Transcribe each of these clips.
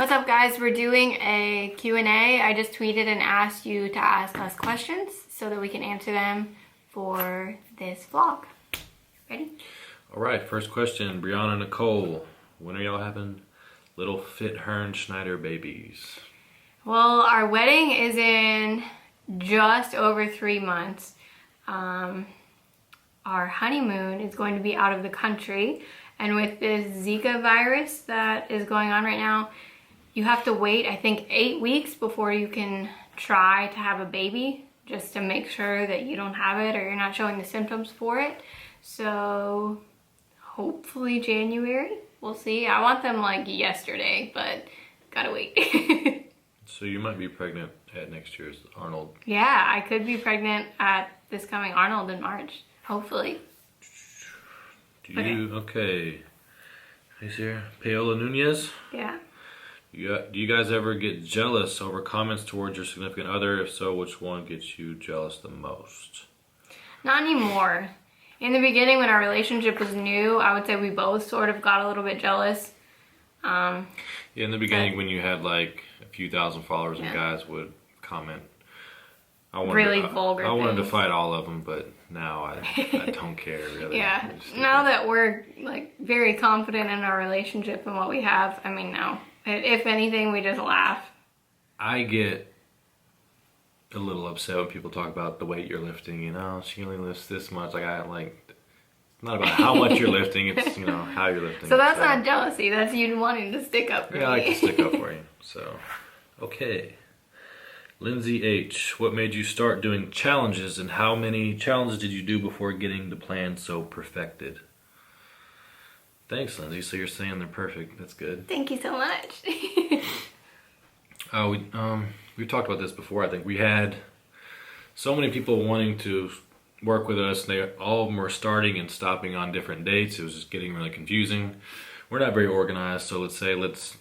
What's up, guys? We're doing a Q&A. I just tweeted and asked you to ask us questions so that we can answer them for this vlog. Ready? All right, first question, Brianna Nicole. When are y'all having little fit Hearn Schneider babies? Well, our wedding is in just over 3 months. Our honeymoon is going to be out of the country. And with this Zika virus that is going on right now, you have to wait, I think, 8 weeks before you can try to have a baby, just to make sure that you don't have it or you're not showing the symptoms for it. So hopefully January, we'll see. I want them like yesterday, but gotta wait. So you might be pregnant at next year's Arnold. Yeah, I could be pregnant at this coming Arnold in March, hopefully. Okay. Who's here? Paola Nunez? Yeah. Do you guys ever get jealous over comments towards your significant other? If so, which one gets you jealous the most? Not anymore. In the beginning, when our relationship was new, I would say we both sort of got a little bit jealous. Yeah, in the beginning when you had like a few thousand followers and guys would comment. Vulgar I wanted to things. Fight fight all of them, but now I don't care really. Yeah, now that we're like very confident in our relationship and what we have, I mean, no. If anything, we just laugh. I get a little upset when people talk about the weight you're lifting. You know, she only lifts this much. It's not about how much you're lifting. It's how you're lifting. So that's not jealousy. That's you wanting to stick up for me. Yeah, I like to stick up for you. So, okay. Lindsay H, what made you start doing challenges, and how many challenges did you do before getting the plan so perfected? Thanks, Lindsay. So you're saying they're perfect. That's good. Thank you so much. We've talked about this before. I think we had so many people wanting to work with us. All of them were starting and stopping on different dates. It was just getting really confusing. We're not very organized, so let's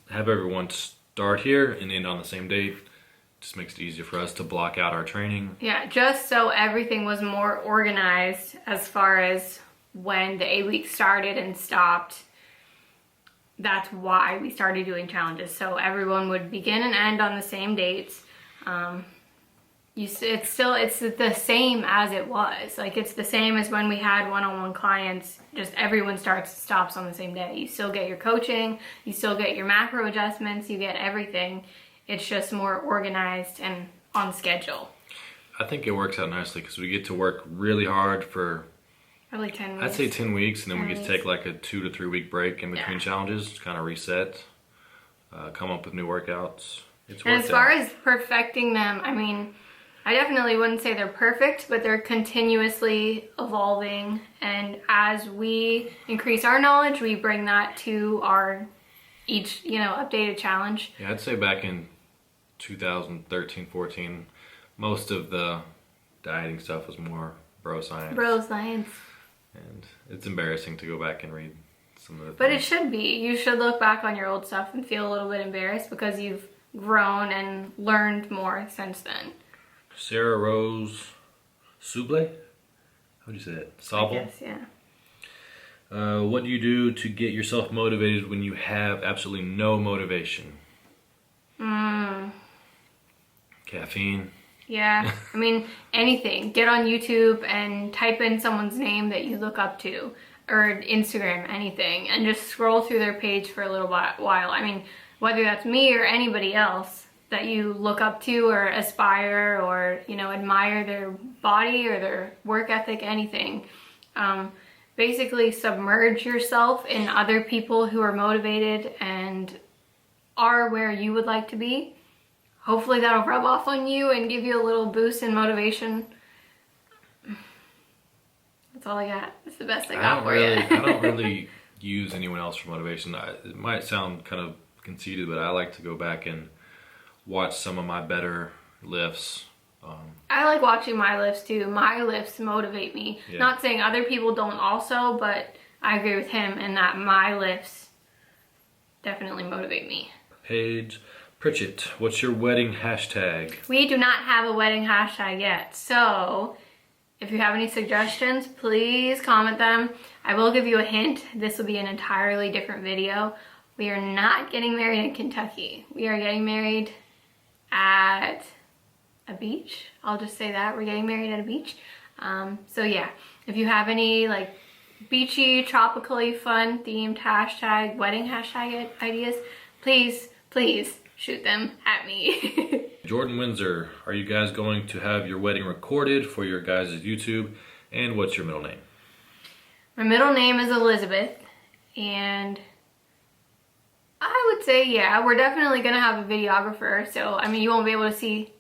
have everyone start here and end on the same date. Just makes it easier for us to block out our training. Yeah, just so everything was more organized as far as when the 8 weeks started and stopped. That's why we started doing challenges, so everyone would begin and end on the same dates. It's the same as it was. Like, it's the same as when we had one-on-one clients. Just everyone stops on the same day. You still get your coaching, you still get your macro adjustments, you get everything. It's just more organized and on schedule. I think it works out nicely because we get to work really hard for probably 10 weeks. I'd say 10 weeks, and then we get to take like a 2 to 3 week break in between challenges, kind of reset, come up with new workouts. And as far as perfecting them, I mean, I definitely wouldn't say they're perfect, but they're continuously evolving. And as we increase our knowledge, we bring that to our each, updated challenge. Yeah, I'd say back in 2013, 14, most of the dieting stuff was more bro science. Bro science. And it's embarrassing to go back and read some of the But things. it should be. You should look back on your old stuff and feel a little bit embarrassed because you've grown and learned more since then. Sarah Rose Suble? How do you say it? Sable? I guess, yeah. What do you do to get yourself motivated when you have absolutely no motivation? Caffeine? Yeah, I mean, anything. Get on YouTube and type in someone's name that you look up to, or Instagram, anything, and just scroll through their page for a little while. I mean, whether that's me or anybody else that you look up to or aspire or, admire their body or their work ethic, anything. Basically submerge yourself in other people who are motivated and are where you would like to be. Hopefully that'll rub off on you and give you a little boost in motivation. That's all I got. That's the best I got for you. I don't really use anyone else for motivation. It might sound kind of conceited, but I like to go back and watch some of my better lifts. I like watching my lifts too. My lifts motivate me. Yeah. Not saying other people don't also, but I agree with him in that my lifts definitely motivate me. Paige Pritchett, what's your wedding hashtag? We do not have a wedding hashtag yet, so if you have any suggestions, please comment them. I will give you a hint. This will be an entirely different video, We are not getting married in Kentucky. We are getting married at a beach. I'll just say that. We're getting married at a beach. So yeah, if you have any like beachy, tropically fun themed wedding hashtag ideas, please shoot them at me. Jordan Windsor, are you guys going to have your wedding recorded for your guys' YouTube? And what's your middle name? My middle name is Elizabeth, and I would say, yeah, we're definitely gonna have a videographer. So, I mean, you won't be able to see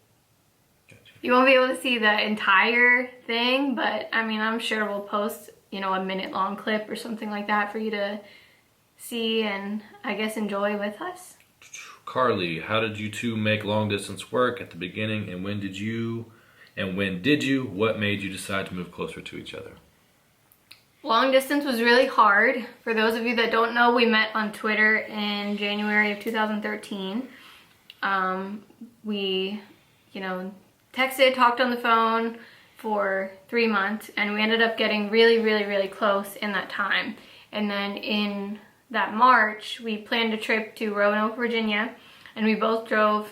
the entire thing, but I mean, I'm sure we'll post, you know, a minute-long clip or something like that for you to see and I guess enjoy with us. Carly, how did you two make long distance work at the beginning, and when did you? What made you decide to move closer to each other? Long distance was really hard. For those of you that don't know, we met on Twitter in January of 2013. We, you know, texted, talked on the phone for 3 months, and we ended up getting really close in that time. And then in that March, we planned a trip to Roanoke, Virginia, and we both drove.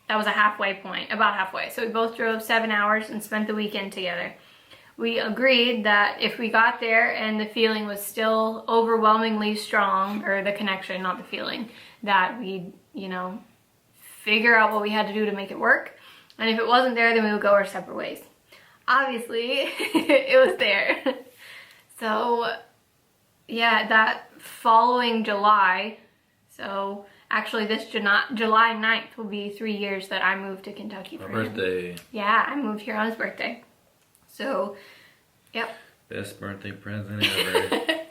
That was a halfway point, about halfway. So we both drove 7 hours and spent the weekend together. We agreed that if we got there and the feeling was still overwhelmingly strong, or the connection, not the feeling, that we'd, you know, figure out what we had to do to make it work. And if it wasn't there, then we would go our separate ways. Obviously, it was there. So, yeah, that following July, so actually this July 9th will be 3 years that I moved to Kentucky for My birthday. him. Yeah, I moved here on his birthday. So, yep. Best birthday present ever.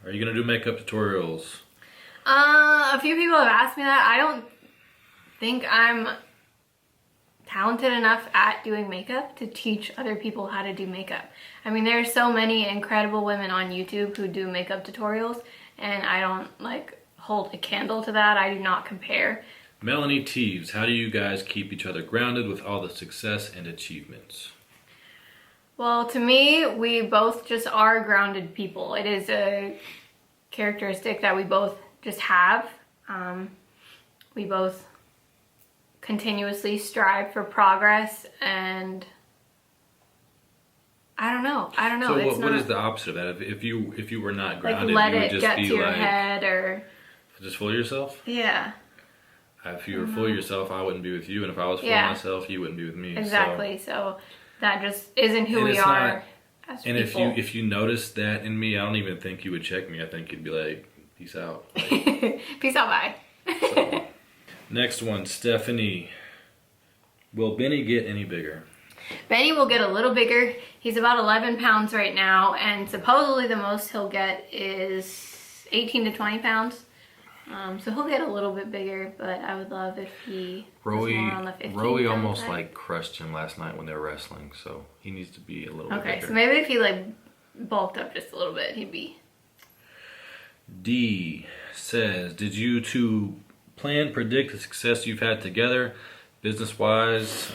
Are you gonna do makeup tutorials? A few people have asked me that. I don't think I'm talented enough at doing makeup to teach other people how to do makeup. I mean, there are so many incredible women on YouTube who do makeup tutorials, and I don't like hold a candle to that. I do not compare. Melanie Teves, how do you guys keep each other grounded with all the success and achievements? Well, to me, we both just are grounded people. It is a characteristic that we both just have. We both continuously strive for progress, and I don't know. So what is the opposite of that? If you were not grounded, like let you would it just get be to your like, head, or just fool yourself? Yeah. If you were full of yourself, I wouldn't be with you, and if I was full of myself, you wouldn't be with me. Exactly. So that just isn't who we are as and people. if you noticed that in me, I don't even think you would check me. I think you'd be like, peace out. Like, peace out, bye. So, next one, Stephanie. Will Benny get any bigger? Benny will get a little bigger. He's about 11 pounds right now, and supposedly the most he'll get is 18 to 20 pounds. So he'll get a little bit bigger, but I would love if he was more on the 15 Rowie pound almost side. like crushed him last night when they were wrestling, so he needs to be a little bit bigger. Okay, so maybe if he like bulked up just a little bit, he'd be. D says, did you two predict the success you've had together, business-wise,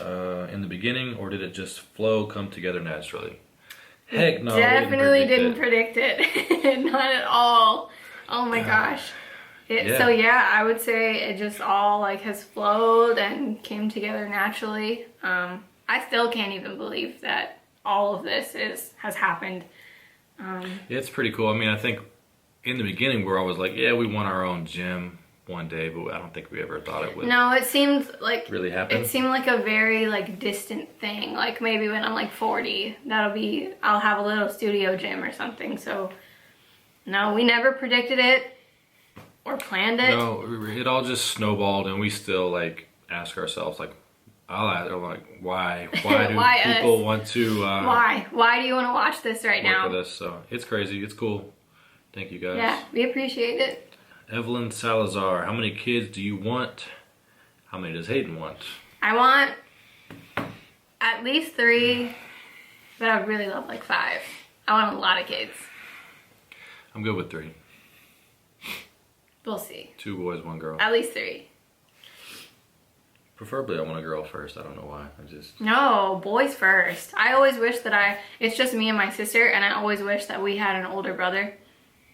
in the beginning, or did it just come together naturally? Heck no, Definitely didn't predict it. Not at all. Oh my gosh. So yeah, I would say it just all like has flowed and came together naturally. I still can't even believe that all of this has happened. It's pretty cool. I mean, I think in the beginning we're always like, yeah, we want our own gym one day, but I don't think we ever thought it would. No, it seemed like really happen. It seemed like a very like distant thing. Like maybe when I'm like 40, I'll have a little studio gym or something. So no, we never predicted it or planned it. No, it all just snowballed, and we still like ask ourselves like, why do people want to why do you want to watch this right now with us? So it's crazy. It's cool. Thank you guys. Yeah, we appreciate it. Evelyn Salazar, how many kids do you want? How many does Hayden want? I want at least 3, but I would really love like 5. I want a lot of kids. I'm good with 3. We'll see. 2 boys, 1 girl. At least 3. Preferably I want a girl first. I don't know why. No, boys first. I always wish that it's just me and my sister, and I always wish that we had an older brother.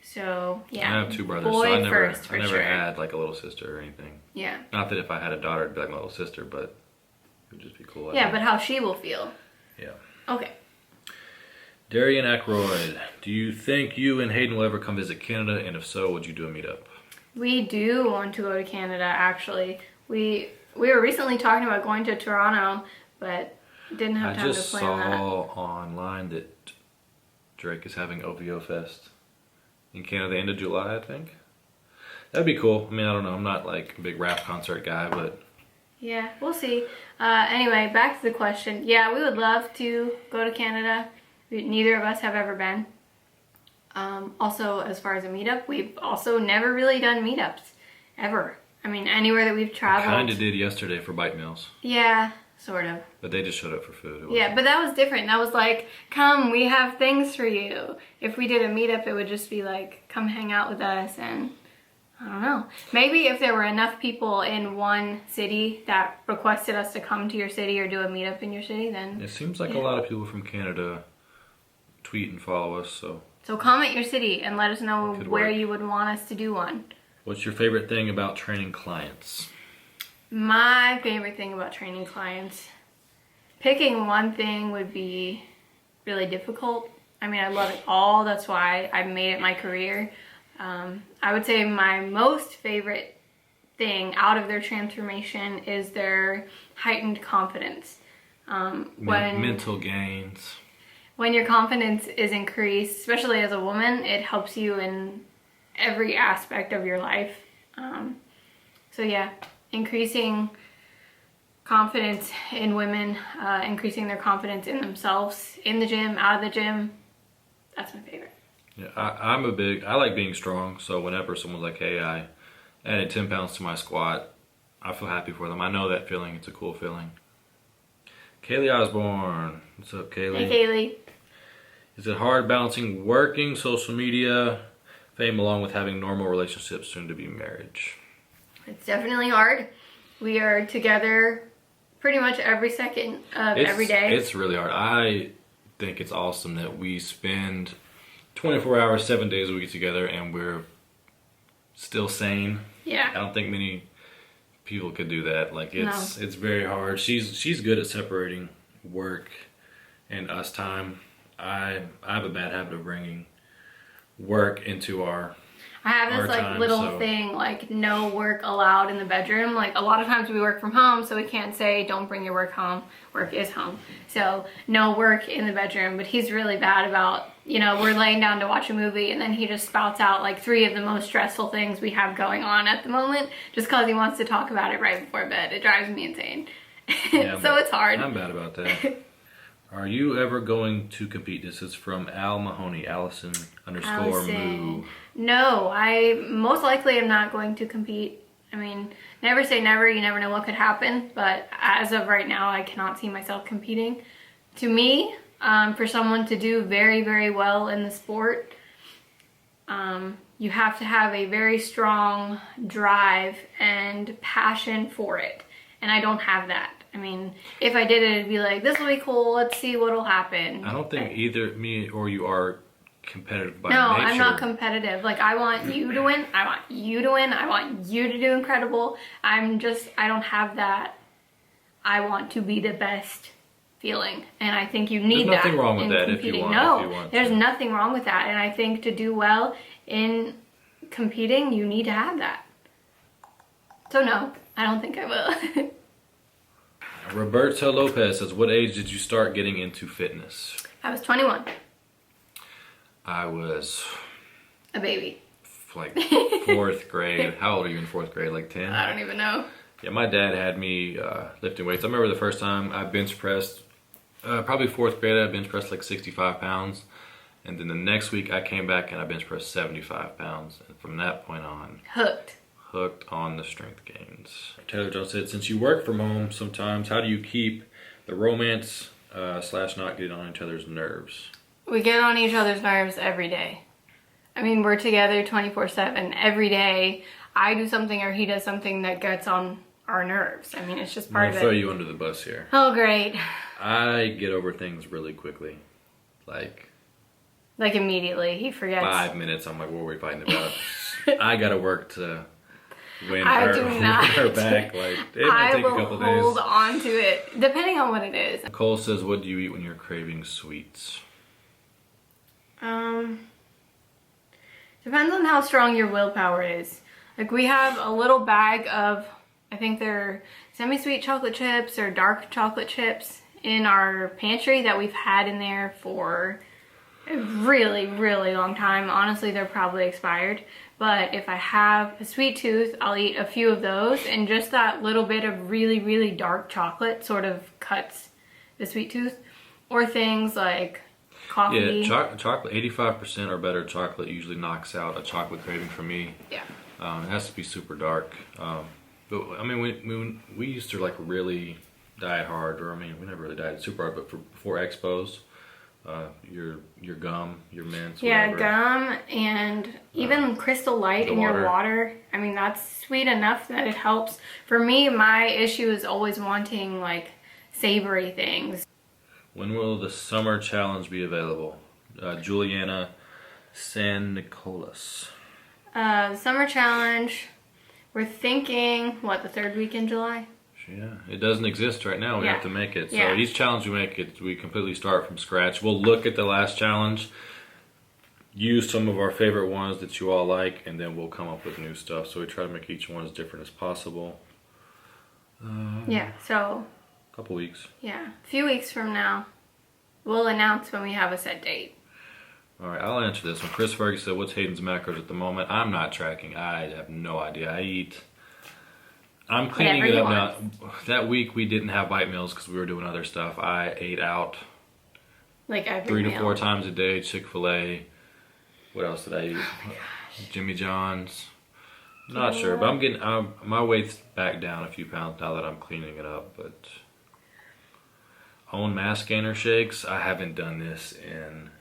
So yeah, I have two brothers, boy so I never, first for I never sure. had like a little sister or anything. Yeah. Not that if I had a daughter, it'd be like my little sister, but it would just be cool. Yeah, but how she will feel. Yeah. Okay. Darian Aykroyd, do you think you and Hayden will ever come visit Canada? And if so, would you do a meetup? We do want to go to Canada, actually. We were recently talking about going to Toronto, but didn't have time to plan that. I just saw online that Drake is having OVO Fest in Canada end of July, I think. That'd be cool. I mean, I don't know. I'm not like a big rap concert guy, but... Yeah, we'll see. Anyway, back to the question. Yeah, we would love to go to Canada. Neither of us have ever been. Also, as far as a meetup, we've also never really done meetups. Ever. I mean, anywhere that we've traveled. Kind of did yesterday for Bite Meals. Yeah, sort of. But they just showed up for food. Yeah, but that was different. That was like, come, we have things for you. If we did a meetup, it would just be like, come hang out with us, and I don't know. Maybe if there were enough people in one city that requested us to come to your city or do a meetup in your city, then... It seems like a lot of people from Canada tweet and follow us, so... So comment your city and let us know where work. you would want us to do one. What's your favorite thing about training clients? My favorite thing about training clients, picking one thing would be really difficult. I mean, I love it all. That's why I made it my career. I would say my most favorite thing out of their transformation is their heightened confidence. Mental gains. When your confidence is increased, especially as a woman, it helps you in every aspect of your life. So yeah, increasing confidence in women, increasing their confidence in themselves, in the gym, out of the gym, that's my favorite. Yeah, I like being strong, so whenever someone's like, hey, I added 10 pounds to my squat, I feel happy for them. I know that feeling. It's a cool feeling. Kaylee Osborne. What's up, Kaylee? Hey, Kaylee. Is it hard balancing working, social media, fame, along with having normal relationships, soon to be marriage? It's definitely hard. We are together pretty much every second of every day. It's really hard. I think it's awesome that we spend 24 hours, 7 days a week together, and we're still sane. Yeah. I don't think many people could do that. Like, it's very hard. She's good at separating work and us time. I have a bad habit of bringing work into our I have this like time, little so. thing, like no work allowed in the bedroom. Like a lot of times we work from home, so we can't say don't bring your work home. Work is home. So no work in the bedroom. But he's really bad about, you know, we're laying down to watch a movie and then he just spouts out like 3 of the most stressful things we have going on at the moment just because he wants to talk about it right before bed. It drives me insane. Yeah, so it's hard. I'm bad about that. Are you ever going to compete? This is from Al Mahoney, Allison_Moo. No, I most likely am not going to compete. I mean, never say never. You never know what could happen. But as of right now, I cannot see myself competing. To me, for someone to do very, very well in the sport, you have to have a very strong drive and passion for it. And I don't have that. I mean, if I did it, it'd be like, this will be cool, let's see what'll happen. I don't think either me or you are competitive by nature. No, I'm not competitive. Like, I want you to win, I want you to win, I want you to do incredible. I don't have that, I want to be the best feeling. And I think you need that. There's nothing wrong with that competing. if you want. No, there's nothing wrong with that. And I think to do well in competing, you need to have that. So no, I don't think I will. Roberto Lopez says, what age did you start getting into fitness? I was 21. I was A baby. like 4th grade. How old are you in 4th grade? Like 10? I don't even know. Yeah, my dad had me lifting weights. I remember the first time I bench pressed, probably 4th grade, I bench pressed like 65 pounds. And then the next week I came back and I bench pressed 75 pounds. And from that point on, hooked on the strength gains. Taylor Jones said, since you work from home sometimes, how do you keep the romance / not getting on each other's nerves? We get on each other's nerves every day. I mean, we're together 24/7 every day. I do something or he does something that gets on our nerves. I mean, it's just part of it. I'll throw you under the bus here. Oh, great. I get over things really quickly. Like, Like immediately, he forgets. 5 minutes, I'm like, what were we fighting about? I gotta work to win I her, do win not. her back. Like, it might I take a will couple hold days. on to it, depending on what it is. Nicole says, what do you eat when you're craving sweets? Depends on how strong your willpower is. Like, we have a little bag of, I think they're semi-sweet chocolate chips or dark chocolate chips in our pantry that we've had in there for a really, really long time. Honestly, they're probably expired. But if I have a sweet tooth, I'll eat a few of those, and just that little bit of really, really dark chocolate sort of cuts the sweet tooth. Or things like coffee. Yeah, chocolate, 85% or better chocolate usually knocks out a chocolate craving for me. Yeah. It has to be super dark. But I mean, we used to like really diet hard, or I mean, we never really dieted super hard, but before expos, your gum, your mints, Yeah, whatever. gum and even Crystal Light in your water. I mean, that's sweet enough that it helps. For me, my issue is always wanting like savory things. When will the summer challenge be available? Juliana San Nicolas. Summer challenge, we're thinking, what, the third week in July? Yeah, it doesn't exist right now. We Yeah. have to make it. So Yeah. each challenge we make, we completely start from scratch. We'll look at the last challenge, use some of our favorite ones that you all like, and then we'll come up with new stuff. So we try to make each one as different as possible. Yeah, so, A couple weeks. yeah, a few weeks from now, we'll announce when we have a set date. All right, I'll answer this one. Chris Ferguson said, what's Hayden's macros at the moment? I'm not tracking. I have no idea. I'm cleaning Whatever it up he now. That week we didn't have bite meals because we were doing other stuff. I ate out Like every 3 to meal. 4 times a day. Chick-fil-A. What else did I eat? Oh Jimmy John's. Not sure, but I'm getting my weight's back down a few pounds now that I'm cleaning it up. But own mass gainer shakes. I haven't done this in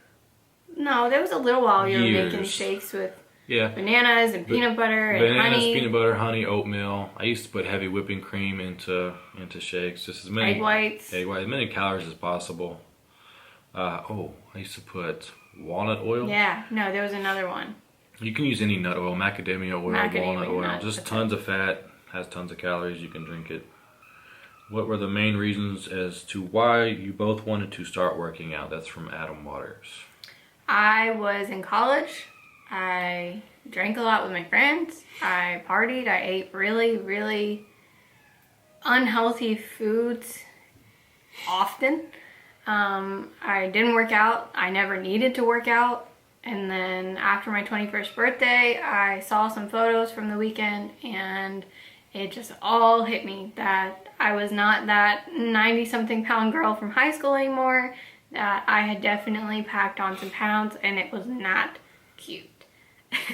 No, there was a little while you were years. making shakes with Yeah. bananas and peanut butter and Bananas, honey. peanut butter, honey, oatmeal. I used to put heavy whipping cream into shakes, just as many Egg whites. as many calories as possible. I used to put walnut oil. Yeah, no, there was another one. You can use any nut oil, macadamia oil, Macadamia walnut oil, nut, just okay. tons of fat, has tons of calories. You can drink it. What were the main reasons as to why you both wanted to start working out? That's from Adam Waters. I was in college. I drank a lot with my friends. I partied. I ate really, really unhealthy foods often. I didn't work out. I never needed to work out. And then after my 21st birthday, I saw some photos from the weekend and it just all hit me that I was not that 90-something pound girl from high school anymore, that I had definitely packed on some pounds and it was not cute.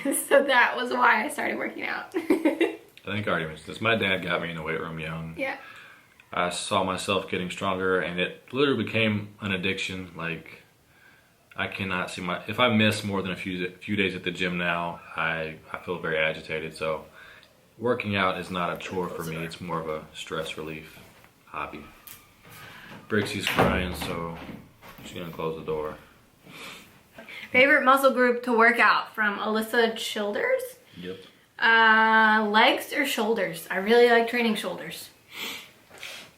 So that was why I started working out. I think I already mentioned this. My dad got me in the weight room young. Yeah. I saw myself getting stronger, and it literally became an addiction. Like, I cannot see if I miss more than a few days at the gym now, I feel very agitated. So working out is not a chore for me. It's more of a stress relief hobby. Brixie's crying, so she's gonna close the door. Favorite muscle group to work out from Alyssa Childers? Yep. Legs or shoulders? I really like training shoulders.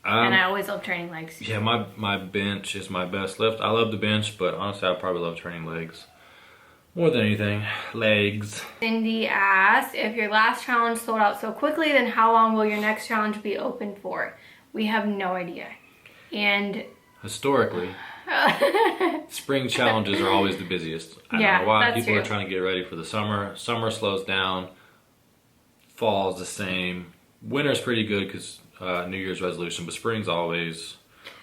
And I always love training legs. Yeah, my bench is my best lift. I love the bench, but honestly, I probably love training legs more than anything. Legs. Cindy asked, if your last challenge sold out so quickly, then how long will your next challenge be open for? We have no idea. And Historically, spring challenges are always the busiest. I don't know why. People are trying to get ready for the summer. Summer slows down. Fall is the same. Winter's pretty good because New Year's resolution, but spring's always...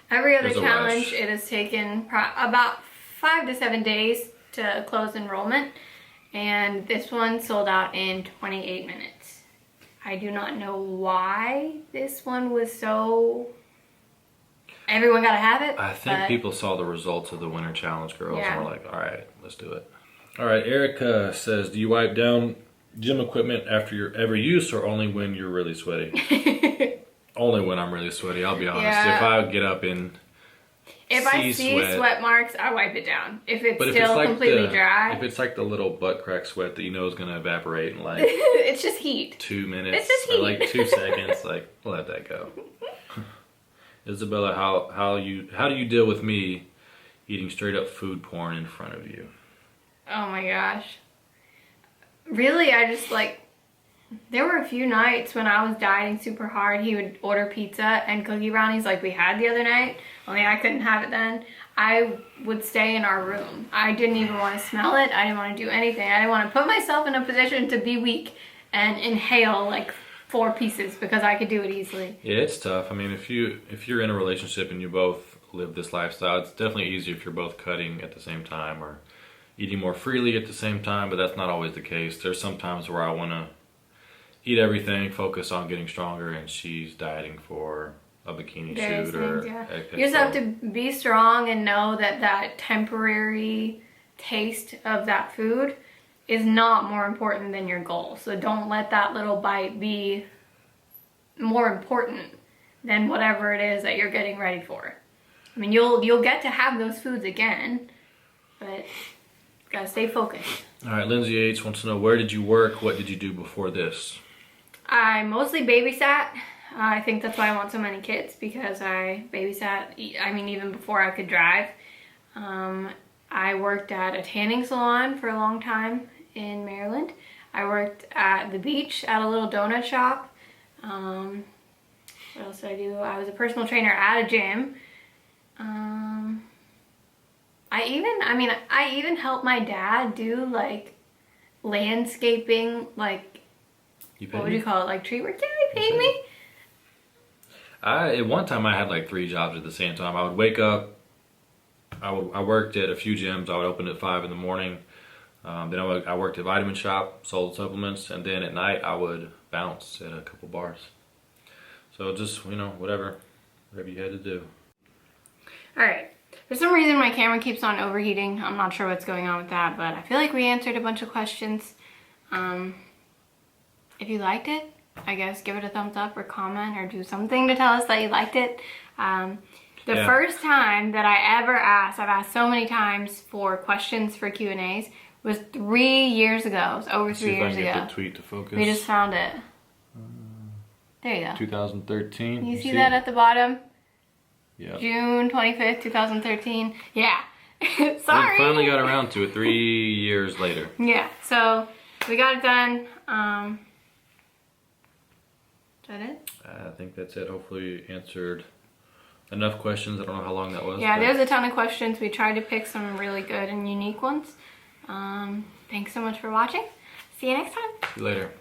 Every other there's a challenge, rush. it has taken about 5 to 7 days to close enrollment. And this one sold out in 28 minutes. I do not know why this one was so... Everyone got to have it. I think people saw the results of the Winter Challenge girls Yeah. and were like, all right, let's do it. All right, Erica says, do you wipe down gym equipment after your every use or only when you're really sweaty? Only when I'm really sweaty, I'll be honest. Yeah. If I get up in If I see sweat marks, I wipe it down. If it's still like completely dry. If it's like the little butt crack sweat that you know is going to evaporate in like... it's just heat. 2 minutes. It's just heat. Or like 2 seconds. Like, let that go. Isabella, how do you deal with me eating straight up food porn in front of you? Oh my gosh. Really, I just like... There were a few nights when I was dieting super hard, he would order pizza and cookie brownies like we had the other night, only I couldn't have it then. I would stay in our room. I didn't even want to smell it. I didn't want to do anything. I didn't want to put myself in a position to be weak and inhale like 4 pieces because I could do it easily. Yeah, it's tough. I mean, if you're in a relationship and you both live this lifestyle, it's definitely easier if you're both cutting at the same time or eating more freely at the same time, but that's not always the case. There's some times where I want to eat everything, focus on getting stronger, and she's dieting for a bikini shoot or you just have to be strong and know that that temporary taste of that food is not more important than your goal. So don't let that little bite be more important than whatever it is that you're getting ready for. I mean, you'll get to have those foods again, but you gotta stay focused. All right, Lindsay H wants to know, where did you work? What did you do before this? I mostly babysat. I think that's why I want so many kids, because I babysat, I mean, even before I could drive. I worked at a tanning salon for a long time in Maryland. I worked at the beach at a little donut shop. What else did I do? I was a personal trainer at a gym. I even helped my dad do like landscaping, like, what would you call it? Like tree work? Yeah, he paid me. At one time I had like 3 jobs at the same time. I would wake up, I worked at a few gyms. I would open at 5 in the morning. Then I worked at Vitamin Shop, sold supplements, and then at night I would bounce at a couple bars. So just, whatever you had to do. All right. For some reason my camera keeps on overheating. I'm not sure what's going on with that, but I feel like we answered a bunch of questions. If you liked it, I guess give it a thumbs up or comment or do something to tell us that you liked it. The first time that I ever asked, I've asked so many times for questions for Q&As, was 3 years ago. It was over 3 years ago. Get the tweet to focus. We just found it. There you go. 2013. You see that at the bottom? Yeah. June 25th, 2013. Yeah. Sorry. We finally got around to it 3 years later. Yeah. So we got it done. Is that it? I think that's it. Hopefully we answered enough questions. I don't know how long that was. Yeah, there's a ton of questions. We tried to pick some really good and unique ones. Thanks so much for watching. See you next time. See you later.